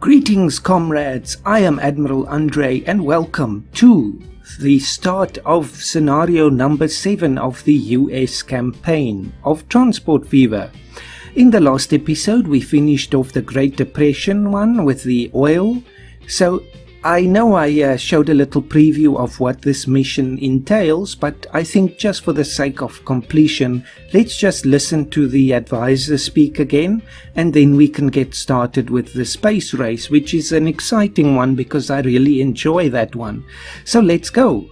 Greetings, comrades. I am Admiral Andre, and welcome to the start of scenario number 7 of the US campaign of Transport Fever. In the last episode, we finished off the Great Depression one with the oil. So I know I showed a little preview of what this mission entails, but I think just for the sake of completion, let's just listen to the advisor speak again, and then we can get started with the space race, which is an exciting one because I really enjoy that one. So let's go.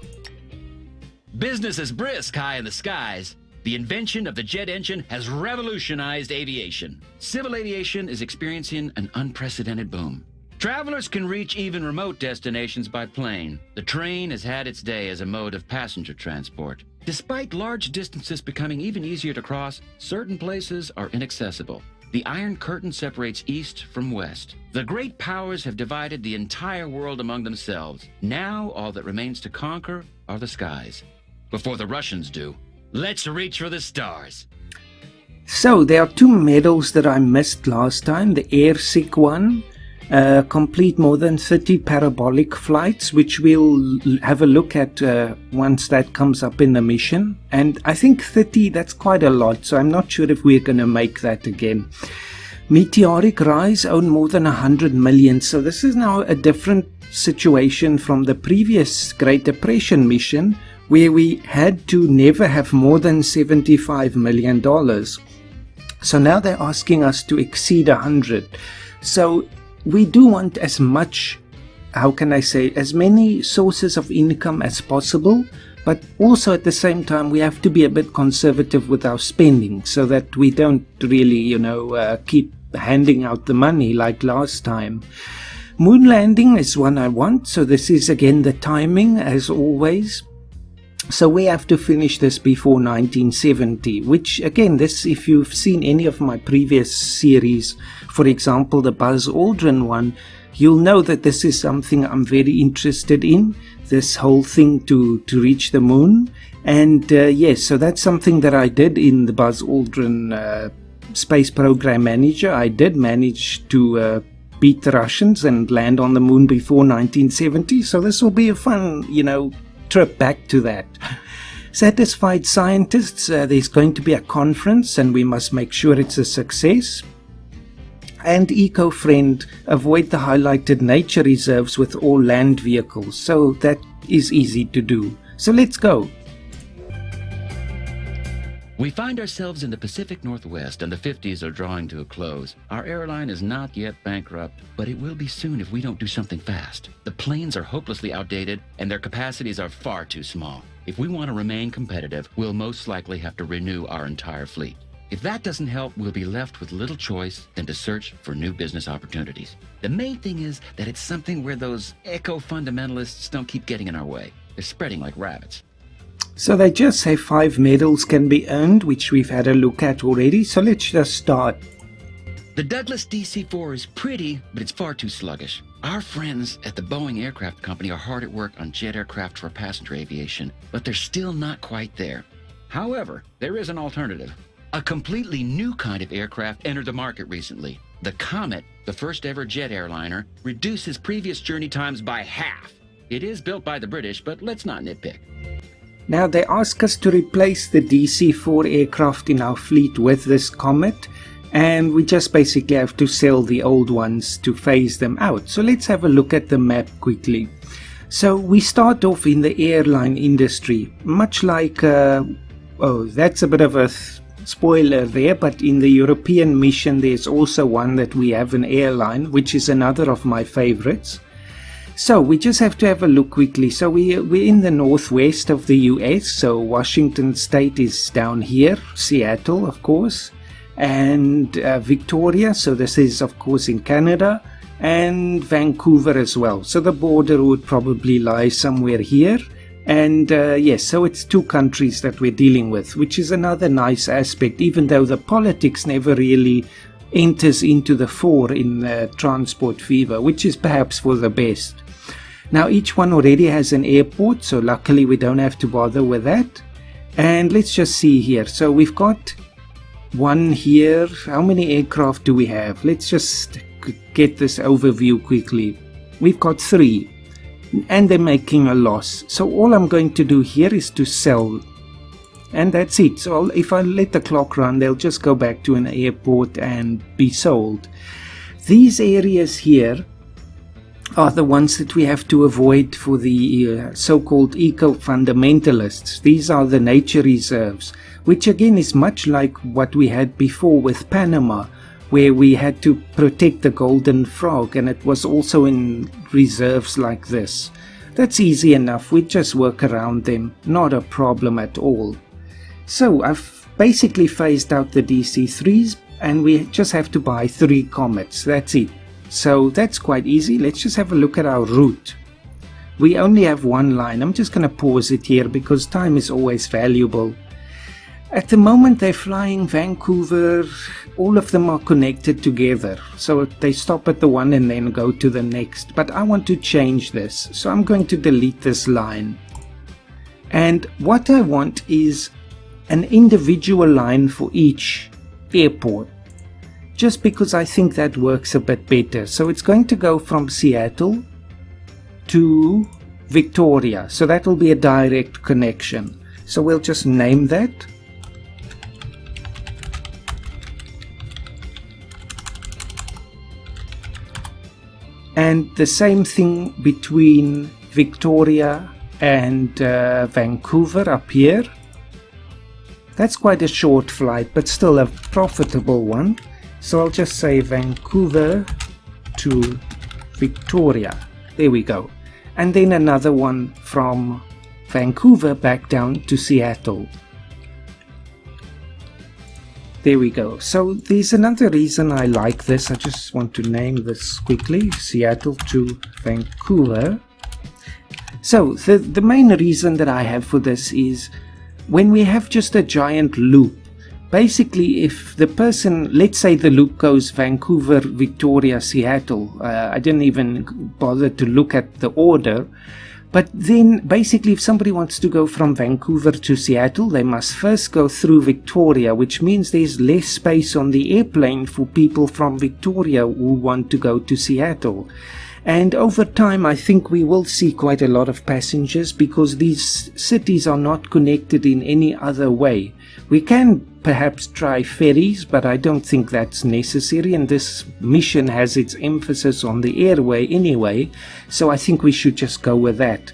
Business is brisk high in the skies. The invention of the jet engine has revolutionized aviation. Civil aviation is experiencing an unprecedented boom. Travelers can reach even remote destinations by plane. The train has had its day as a mode of passenger transport. Despite large distances becoming even easier to cross, certain places are inaccessible. The Iron Curtain separates east from west. The great powers have divided the entire world among themselves. Now all that remains to conquer are the skies. Before the Russians do, let's reach for the stars. So there are 2 medals that I missed last time. The airsick one. Complete more than 30 parabolic flights, which we'll have a look at once that comes up in the mission. And I think 30, that's quite a lot, so I'm not sure if we're going to make that again. Meteoric rise, own more than 100 million. So this is now a different situation from the previous Great Depression mission, where we had to never have more than $75 million. So now they're asking us to exceed 100. So we do want as much, as many sources of income as possible, but also at the same time we have to be a bit conservative with our spending so that we don't really, keep handing out the money like last time. Moon landing is one I want, so this is again the timing as always. So we have to finish this before 1970, which again, this, if you've seen any of my previous series, for example, the Buzz Aldrin one, you'll know that this is something I'm very interested in, this whole thing to reach the moon. And yes, so that's something that I did in the Buzz Aldrin Space Program Manager. I did manage to beat the Russians and land on the moon before 1970. So this will be a fun, trip back to that. Satisfied scientists, there's going to be a conference and we must make sure it's a success. And eco-friend, avoid the highlighted nature reserves with all land vehicles. So that is easy to do. So let's go. We find ourselves in the Pacific Northwest and the 50s are drawing to a close. Our airline is not yet bankrupt, but it will be soon if we don't do something fast. The planes are hopelessly outdated and their capacities are far too small. If we want to remain competitive, we'll most likely have to renew our entire fleet. If that doesn't help, we'll be left with little choice than to search for new business opportunities. The main thing is that it's something where those eco-fundamentalists don't keep getting in our way. They're spreading like rabbits. So they just say 5 medals can be earned, which we've had a look at already. So let's just start. The Douglas DC-4 is pretty, but it's far too sluggish. Our friends at the Boeing Aircraft Company are hard at work on jet aircraft for passenger aviation, but they're still not quite there. However, there is an alternative. A completely new kind of aircraft entered the market recently. The Comet, the first ever jet airliner, reduces previous journey times by half. It is built by the British, but let's not nitpick. Now they ask us to replace the DC-4 aircraft in our fleet with this Comet, and we just basically have to sell the old ones to phase them out. So let's have a look at the map quickly. So we start off in the airline industry, much like, that's a bit of a spoiler there, but in the European mission there's also one that we have an airline, which is another of my favorites. So we just have to have a look quickly. So we're in the northwest of the US. So Washington State is down here, Seattle, of course, and Victoria. So this is, of course, in Canada, and Vancouver as well. So the border would probably lie somewhere here. And yes, so it's 2 countries that we're dealing with, which is another nice aspect, even though the politics never really enters into the fore in Transport Fever, which is perhaps for the best. Now each one already has an airport, so luckily we don't have to bother with that. And let's just see here. So we've got one here. How many aircraft do we have? Let's just get this overview quickly. We've got 3, and they're making a loss. So all I'm going to do here is to sell, and that's it. So if I let the clock run, they'll just go back to an airport and be sold. These areas here are the ones that we have to avoid for the so-called eco-fundamentalists. These are the nature reserves, which again is much like what we had before with Panama, where we had to protect the golden frog, and it was also in reserves like this. That's easy enough, we just work around them, not a problem at all. So I've basically phased out the DC-3s, and we just have to buy 3 comets, that's it. So that's quite easy. Let's just have a look at our route. We only have 1 line. I'm just going to pause it here because time is always valuable. At the moment they're flying Vancouver. All of them are connected together. So they stop at the one and then go to the next. But I want to change this. So I'm going to delete this line. And what I want is an individual line for each airport, just because I think that works a bit better. So it's going to go from Seattle to Victoria. So that will be a direct connection. So we'll just name that. And the same thing between Victoria and Vancouver up here. That's quite a short flight, but still a profitable one. So I'll just say Vancouver to Victoria. There we go. And then another one from Vancouver back down to Seattle. There we go. So there's another reason I like this. I just want to name this quickly. Seattle to Vancouver. So the main reason that I have for this is when we have just a giant loop, basically if the person, let's say the loop goes Vancouver, Victoria, Seattle. I didn't even bother to look at the order. But then basically if somebody wants to go from Vancouver to Seattle, they must first go through Victoria, which means there's less space on the airplane for people from Victoria who want to go to Seattle. And over time I think we will see quite a lot of passengers because these cities are not connected in any other way. We can perhaps try ferries, but I don't think that's necessary, and this mission has its emphasis on the airway anyway, so I think we should just go with that.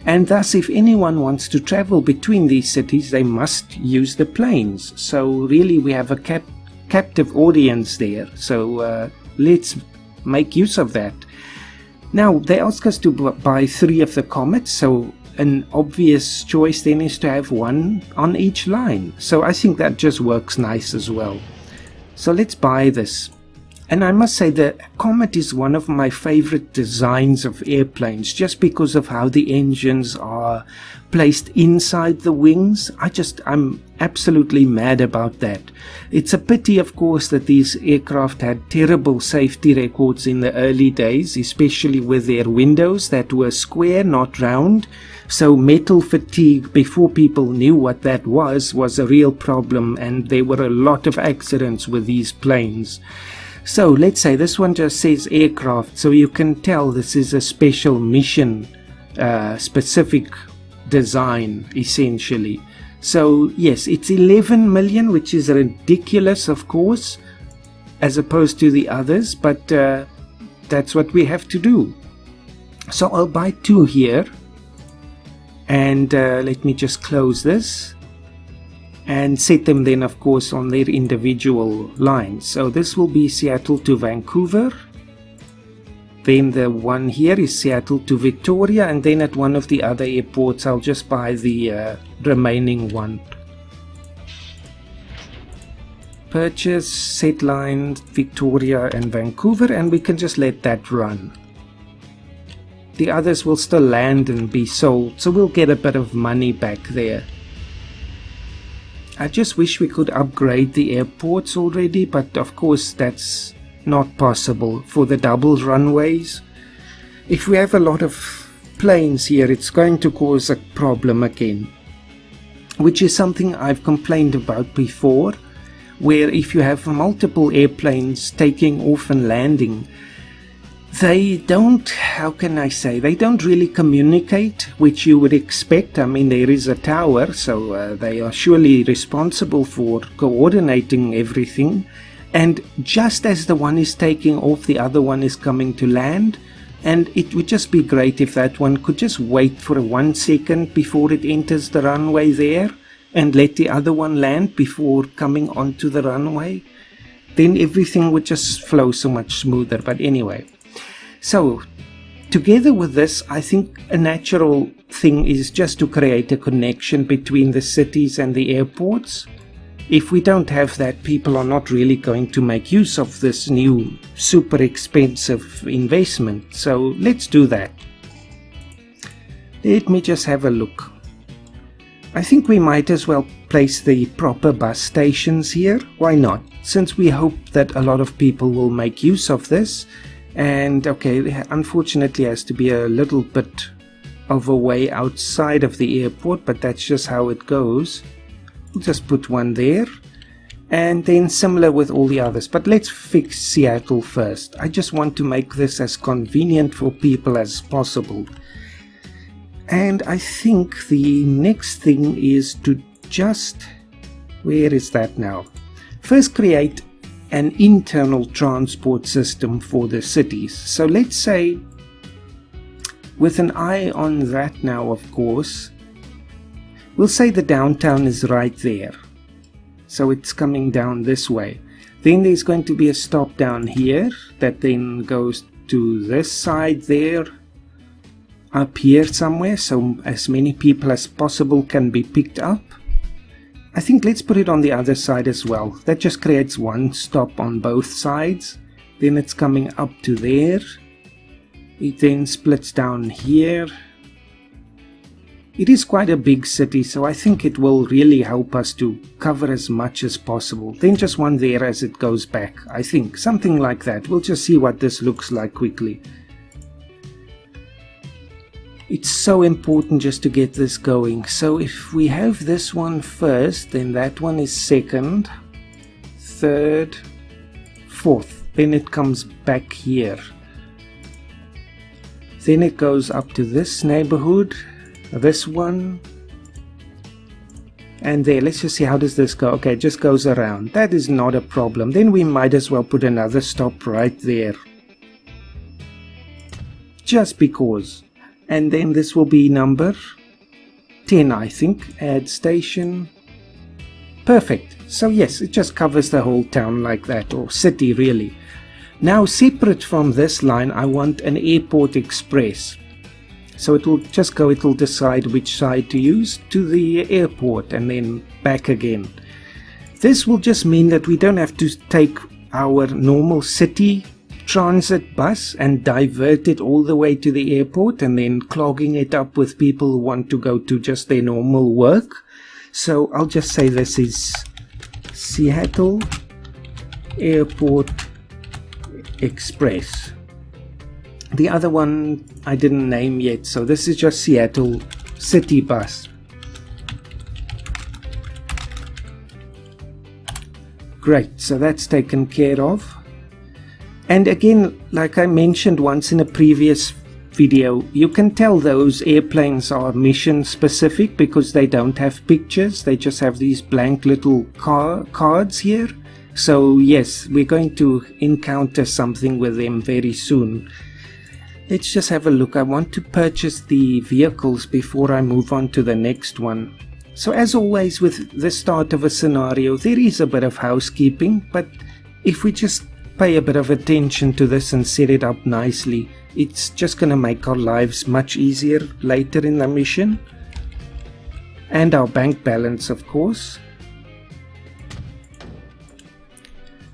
And thus if anyone wants to travel between these cities, they must use the planes. So really we have a captive audience there, so let's make use of that. Now they ask us to buy 3 of the comets, so an obvious choice then is to have 1 on each line. So I think that just works nice as well. So let's buy this. And I must say the Comet is one of my favorite designs of airplanes, just because of how the engines are placed inside the wings. I'm absolutely mad about that. It's a pity, of course, that these aircraft had terrible safety records in the early days, especially with their windows that were square, not round. So metal fatigue, before people knew what that was a real problem, and there were a lot of accidents with these planes. So let's say this one just says aircraft, so you can tell this is a special mission specific design essentially. So yes, it's 11 million, which is ridiculous of course as opposed to the others, but that's what we have to do. So I'll buy 2 here, and let me just close this and set them then of course on their individual lines. So this will be Seattle to Vancouver, then the one here is Seattle to Victoria, and then at one of the other airports I'll just buy the remaining one. Purchase, set line, Victoria and Vancouver, and we can just let that run. The others will still land and be sold, so we'll get a bit of money back there. I just wish we could upgrade the airports already, but of course that's not possible for the double runways. If we have a lot of planes here, it's going to cause a problem again, which is something I've complained about before. where if you have multiple airplanes taking off and landing, they don't, how can I say, they don't really communicate, which you would expect. I mean, there is a tower, so they are surely responsible for coordinating everything. And just as the one is taking off, the other one is coming to land. And it would just be great if that one could just wait for 1 second before it enters the runway there and let the other one land before coming onto the runway. Then everything would just flow so much smoother. But anyway. So, together with this, I think a natural thing is just to create a connection between the cities and the airports. If we don't have that, people are not really going to make use of this new super expensive investment. So, let's do that. Let me just have a look. I think we might as well place the proper bus stations here. Why not? Since we hope that a lot of people will make use of this. And okay, unfortunately it has to be a little bit of a way outside of the airport, but that's just how it goes. We'll just put one there, and then similar with all the others. But let's fix Seattle first. I just want to make this as convenient for people as possible. And I think the next thing is to just, where is that now? First create an internal transport system for the cities. So let's say, with an eye on that now, of course, we'll say the downtown is right there. So it's coming down this way. Then there's going to be a stop down here that then goes to this side there, up here somewhere, so as many people as possible can be picked up. I think let's put it on the other side as well. That just creates one stop on both sides. Then it's coming up to there. It then splits down here. It is quite a big city, so I think it will really help us to cover as much as possible. Then just one there as it goes back. I think something like that. We'll just see what this looks like quickly. It's so important just to get this going. So if we have this one first, then that one is second, third, fourth. Then it comes back here. Then it goes up to this neighborhood, this one, and there. Let's just see, how does this go? Okay, it just goes around. That is not a problem. Then we might as well put another stop right there. Just because. And then this will be number 10, I think. Add station. Perfect. So yes, it just covers the whole town like that, or city really. Now separate from this line, I want an airport express. So it will just go, it will decide which side to use to the airport and then back again. This will just mean that we don't have to take our normal city transit bus and divert it all the way to the airport and then clogging it up with people who want to go to just their normal work. So I'll just say this is Seattle Airport Express. The other one I didn't name yet, so this is just Seattle City Bus. Great, so that's taken care of. And again, like I mentioned once in a previous video, you can tell those airplanes are mission specific because they don't have pictures. They just have these blank little cards here. So yes, we're going to encounter something with them very soon. Let's just have a look. I want to purchase the vehicles before I move on to the next one. So as always with the start of a scenario, there is a bit of housekeeping, but if we just pay a bit of attention to this and set it up nicely, it's just going to make our lives much easier later in the mission. And our bank balance, of course.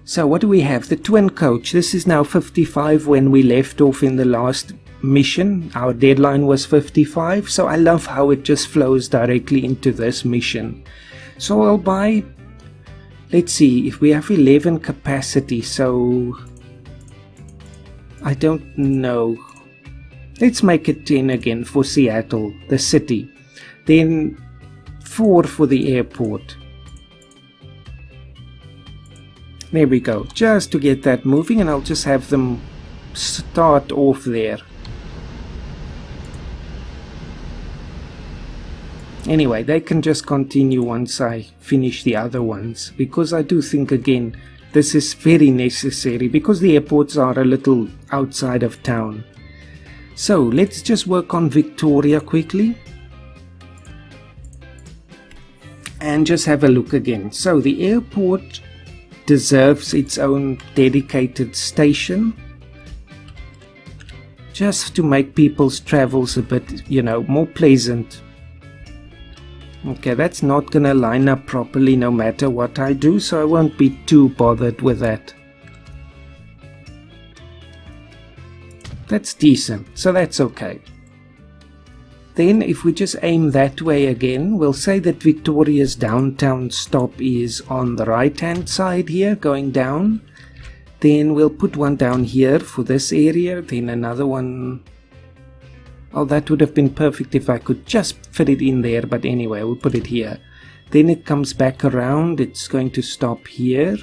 So what do we have? The twin coach. This is now 55 when we left off in the last mission. Our deadline was 55. So I love how it just flows directly into this mission. So I'll buy, let's see, if we have 11 capacity, so I don't know. Let's make it 10 again for Seattle, the city. Then 4 for the airport. There we go, just to get that moving, and I'll just have them start off there. Anyway, they can just continue once I finish the other ones, because I do think, again, this is very necessary because the airports are a little outside of town. So let's just work on Victoria quickly and just have a look again. So the airport deserves its own dedicated station, just to make people's travels a bit, more pleasant. Okay, that's not gonna line up properly no matter what I do, so I won't be too bothered with that. That's decent, so that's okay. Then if we just aim that way again, we'll say that Victoria's downtown stop is on the right hand side here, going down. Then we'll put one down here for this area, then another one. Oh, that would have been perfect if I could just fit it in there, but anyway, we'll put it here. Then it comes back around, it's going to stop here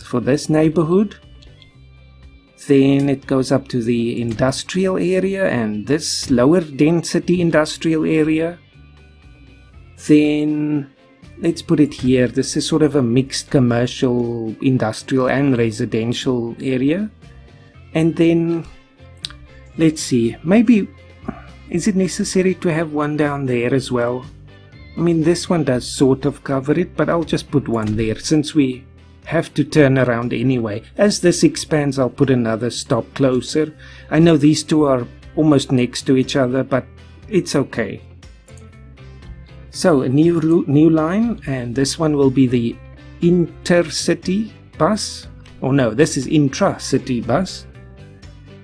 for this neighborhood. Then it goes up to the industrial area and this lower density industrial area. Then let's put it here. This is sort of a mixed commercial, industrial and residential area. And then, let's see, maybe, is it necessary to have one down there as well? I mean, this one does sort of cover it, but I'll just put one there since we have to turn around anyway. As this expands, I'll put another stop closer. I know these two are almost next to each other, but it's okay. So a new line, and this one will be the intercity bus. Oh no, this is intra-city bus.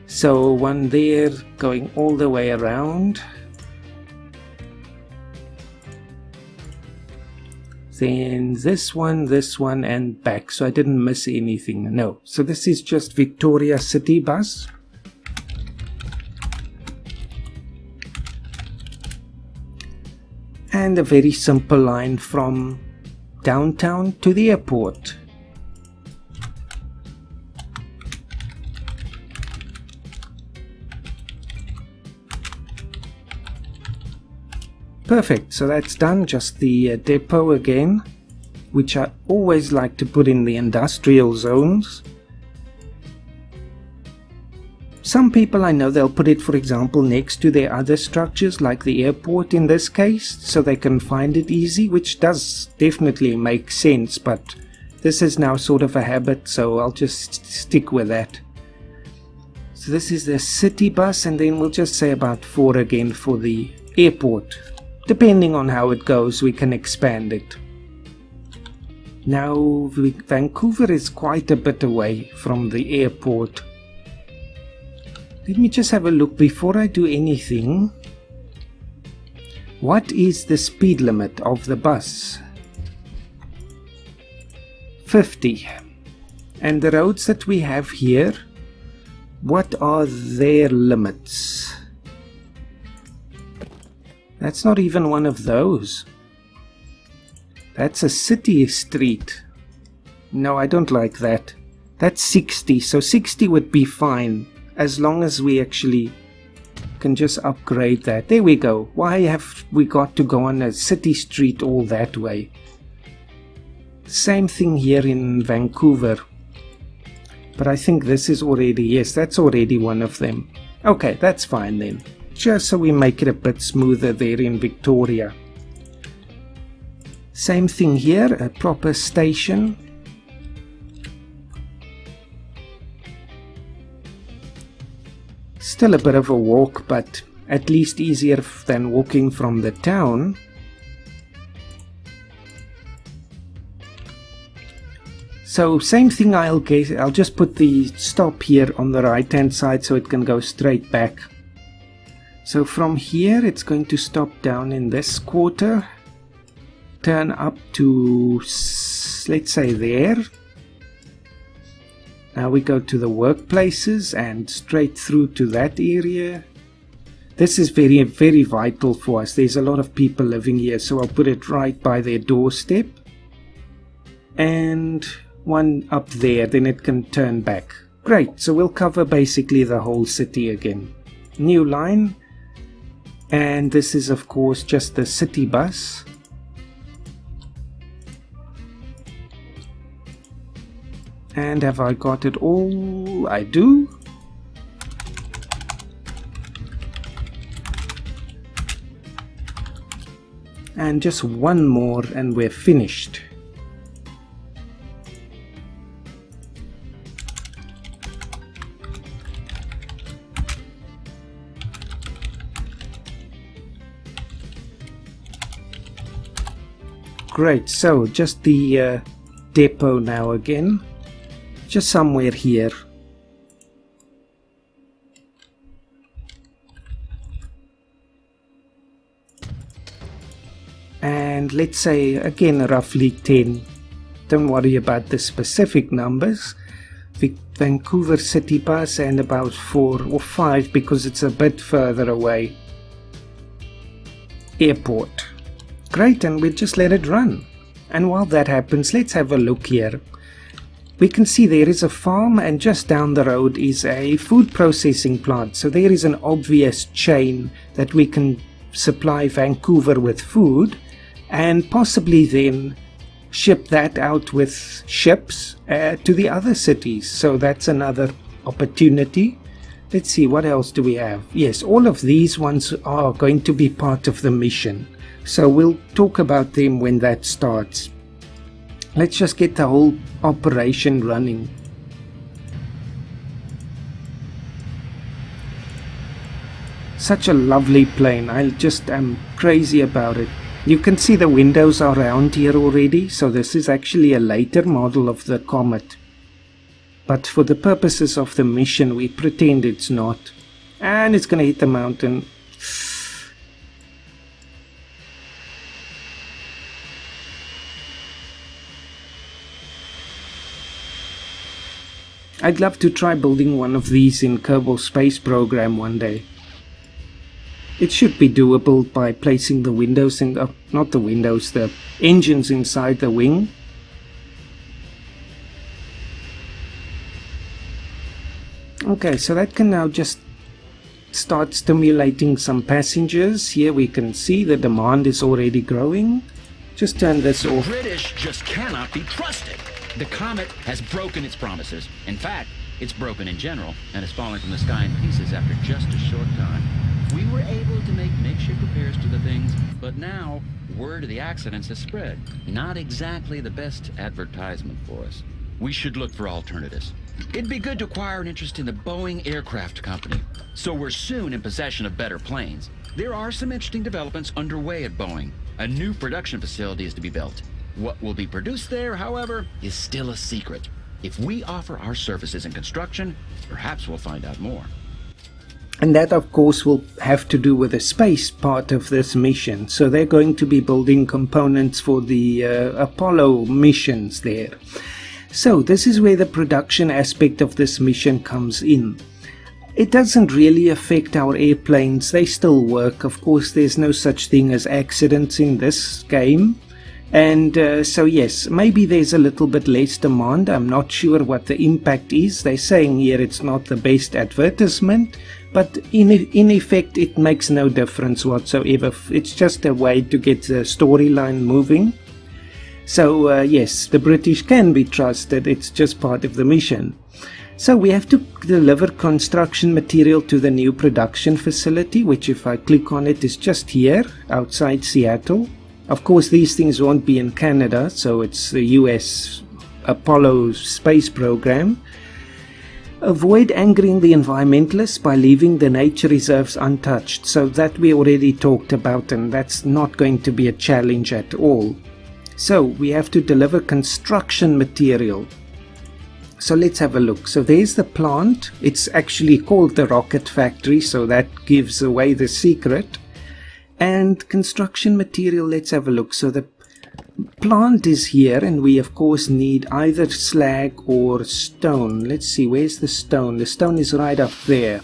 So one there going all the way around. Then this one and back, so I didn't miss anything. No, so this is just Victoria City bus. And a very simple line from downtown to the airport. Perfect, so that's done. Just the depot again, which I always like to put in the industrial zones. Some people I know, they'll put it, for example, next to their other structures, like the airport in this case, so they can find it easy, which does definitely make sense, but this is now sort of a habit, so I'll just stick with that. So this is the city bus, and then we'll just say about 4 again for the airport. Depending on how it goes, we can expand it. Now, Vancouver is quite a bit away from the airport. Let me just have a look before I do anything. What is the speed limit of the bus? 50. And the roads that we have here, what are their limits? That's not even one of those. That's a city street. No, I don't like that. That's 60, so 60 would be fine, as long as we actually can just upgrade that. There we go. Why have we got to go on a city street all that way? Same thing here in Vancouver. But I think this is already, yes, that's already one of them. Okay, that's fine then. Just so we make it a bit smoother there in Victoria. Same thing here, a proper station. Still a bit of a walk, but at least easier than walking from the town. So same thing, I'll just put the stop here on the right hand side so it can go straight back. So from here it's going to stop down in this quarter, turn up to, let's say, there. Now we go to the workplaces and straight through to that area. This is very, very vital for us. There's a lot of people living here, so I'll put it right by their doorstep. And one up there, then it can turn back. Great, so we'll cover basically the whole city again. New line, and this is of course just the city bus. And have I got it all? I do. And just one more and we're finished. Great, so just the depot now again. Just somewhere here. And let's say again roughly 10. Don't worry about the specific numbers. Vancouver City Bus and about 4 or 5 because it's a bit further away. Airport. Great, and we'll just let it run. And while that happens, let's have a look here. We can see there is a farm and just down the road is a food processing plant. So there is an obvious chain that we can supply Vancouver with food and possibly then ship that out with ships to the other cities. So that's another opportunity. Let's see, what else do we have? Yes, all of these ones are going to be part of the mission. So we'll talk about them when that starts. Let's just get the whole operation running. Such a lovely plane. I just am crazy about it. You can see the windows are round here already. So this is actually a later model of the Comet. But for the purposes of the mission, we pretend it's not. And it's going to hit the mountain. I'd love to try building one of these in Kerbal Space Program one day. It should be doable by placing the windows in, not the windows, the engines inside the wing. Okay, so that can now just start stimulating some passengers. Here we can see the demand is already growing. Just turn this off. The British just cannot be trusted. The Comet has broken its promises. In fact, it's broken in general and has fallen from the sky in pieces after just a short time. We were able to make makeshift repairs to the things, but now word of the accidents has spread. Not exactly the best advertisement for us. We should look for alternatives. It'd be good to acquire an interest in the Boeing Aircraft Company, so we're soon in possession of better planes. There are some interesting developments underway at Boeing. A new production facility is to be built. What will be produced there, however, is still a secret. If we offer our services in construction, perhaps we'll find out more. And that, of course, will have to do with the space part of this mission. So they're going to be building components for the Apollo missions there. So this is where the production aspect of this mission comes in. It doesn't really affect our airplanes. They still work. Of course, there's no such thing as accidents in this game. And so yes, maybe there's a little bit less demand. I'm not sure what the impact is. They're saying here it's not the best advertisement, but in effect it makes no difference whatsoever. It's just a way to get the storyline moving. So yes, the British can be trusted. It's just part of the mission. So we have to deliver construction material to the new production facility, which if I click on it is just here outside Seattle. Of course, these things won't be in Canada, so it's the US Apollo space program. Avoid angering the environmentalists by leaving the nature reserves untouched. So that we already talked about, and that's not going to be a challenge at all. So we have to deliver construction material. So let's have a look. So there's the plant. It's actually called the rocket factory, so that gives away the secret. And construction material, let's have a look. So the plant is here, and we of course need either slag or stone. Let's see, where's the stone? The stone is right up there.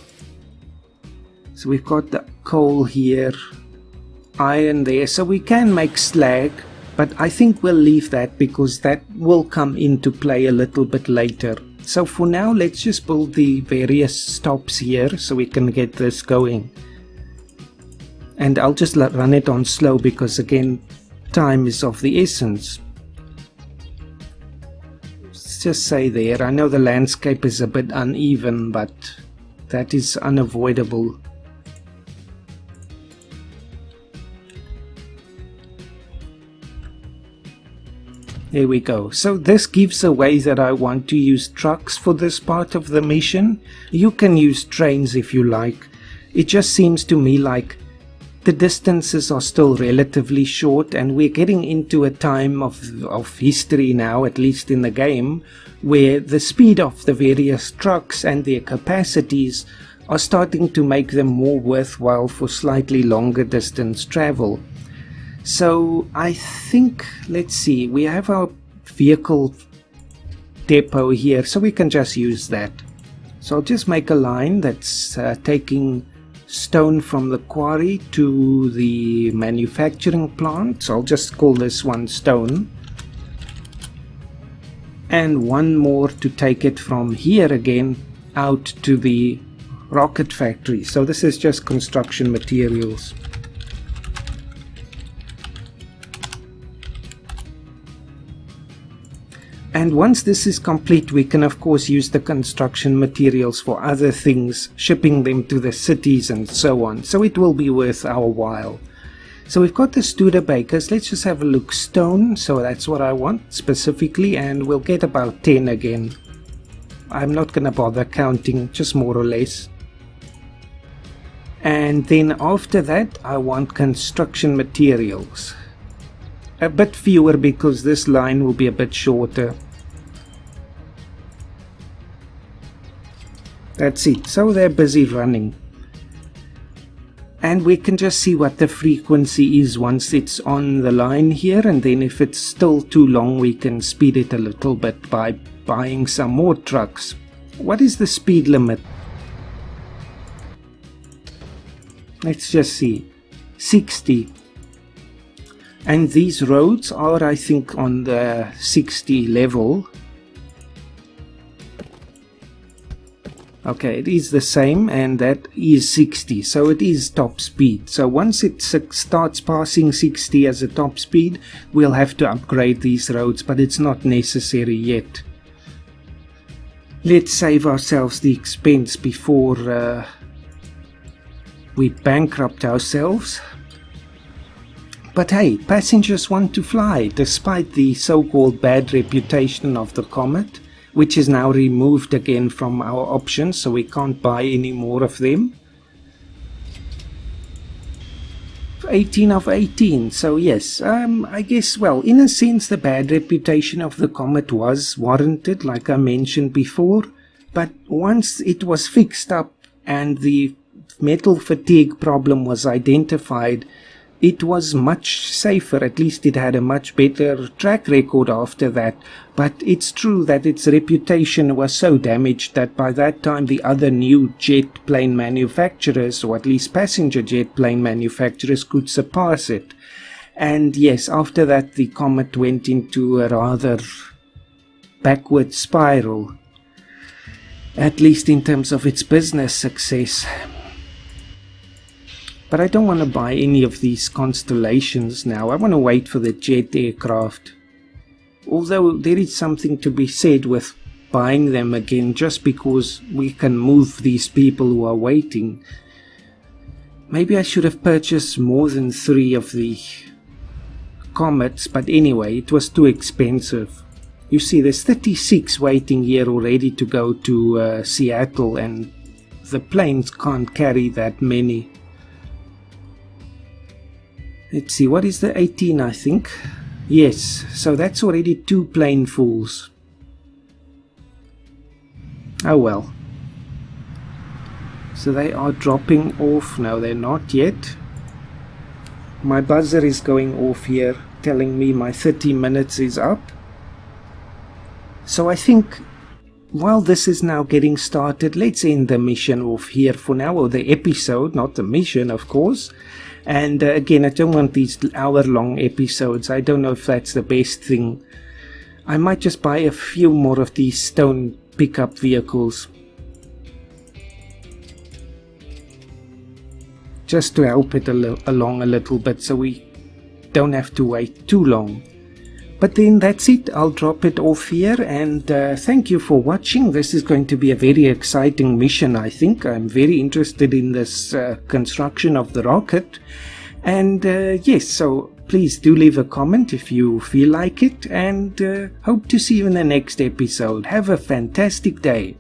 So we've got the coal here, iron there. So we can make slag. But I think we'll leave that because that will come into play a little bit later. So for now, let's just build the various stops here so we can get this going. And I'll just run it on slow because again, time is of the essence. Let's just say there, I know the landscape is a bit uneven, but that is unavoidable. There we go. So this gives away that I want to use trucks for this part of the mission. You can use trains if you like. It just seems to me like the distances are still relatively short, and we're getting into a time of history now, at least in the game, where the speed of the various trucks and their capacities are starting to make them more worthwhile for slightly longer distance travel. So I think, let's see, we have our vehicle depot here, so we can just use that. So I'll just make a line that's taking stone from the quarry to the manufacturing plant. So I'll just call this one stone. And one more to take it from here again out to the rocket factory. So this is just construction materials. And once this is complete, we can of course use the construction materials for other things, shipping them to the cities and so on. So it will be worth our while. So we've got the Studebakers. Let's just have a look. Stone, so that's what I want specifically, and we'll get about 10 again. I'm not going to bother counting, just more or less. And then after that, I want construction materials. A bit fewer because this line will be a bit shorter. That's it. So they're busy running. And we can just see what the frequency is once it's on the line here, and then if it's still too long we can speed it a little bit by buying some more trucks. What is the speed limit? Let's just see. 60. And these roads are, I think, on the 60 level. Okay, it is the same, and that is 60, so it is top speed. So once it starts passing 60 as a top speed, we'll have to upgrade these roads, but it's not necessary yet. Let's save ourselves the expense before we bankrupt ourselves. But hey, passengers want to fly, despite the so-called bad reputation of the Comet, which is now removed again from our options, so we can't buy any more of them. 18 of 18, so yes, I guess, well, in a sense the bad reputation of the Comet was warranted, like I mentioned before, but once it was fixed up and the metal fatigue problem was identified, it was much safer. At least it had a much better track record after that. But it's true that its reputation was so damaged that by that time the other new jet plane manufacturers, or at least passenger jet plane manufacturers, could surpass it. And yes, after that the Comet went into a rather backward spiral, at least in terms of its business success. But I don't want to buy any of these constellations now. I want to wait for the jet aircraft. Although there is something to be said with buying them again just because we can move these people who are waiting. Maybe I should have purchased more than 3 of the Comets, but anyway, it was too expensive. You see, there's 36 waiting here already to go to Seattle, and the planes can't carry that many. Let's see, what is the 18, I think? Yes, so that's already 2 planefuls. Oh well. So they are dropping off. No, they're not yet. My buzzer is going off here, telling me my 30 minutes is up. So I think while this is now getting started, let's end the mission off here for now, or the episode, not the mission, of course. And again, I don't want these hour-long episodes. I don't know if that's the best thing. I might just buy a few more of these stone pickup vehicles, just to help it along a little bit, so we don't have to wait too long. But then that's it. I'll drop it off here, and thank you for watching. This is going to be a very exciting mission, I think. I'm very interested in this construction of the rocket. And yes, so please do leave a comment if you feel like it, and hope to see you in the next episode. Have a fantastic day.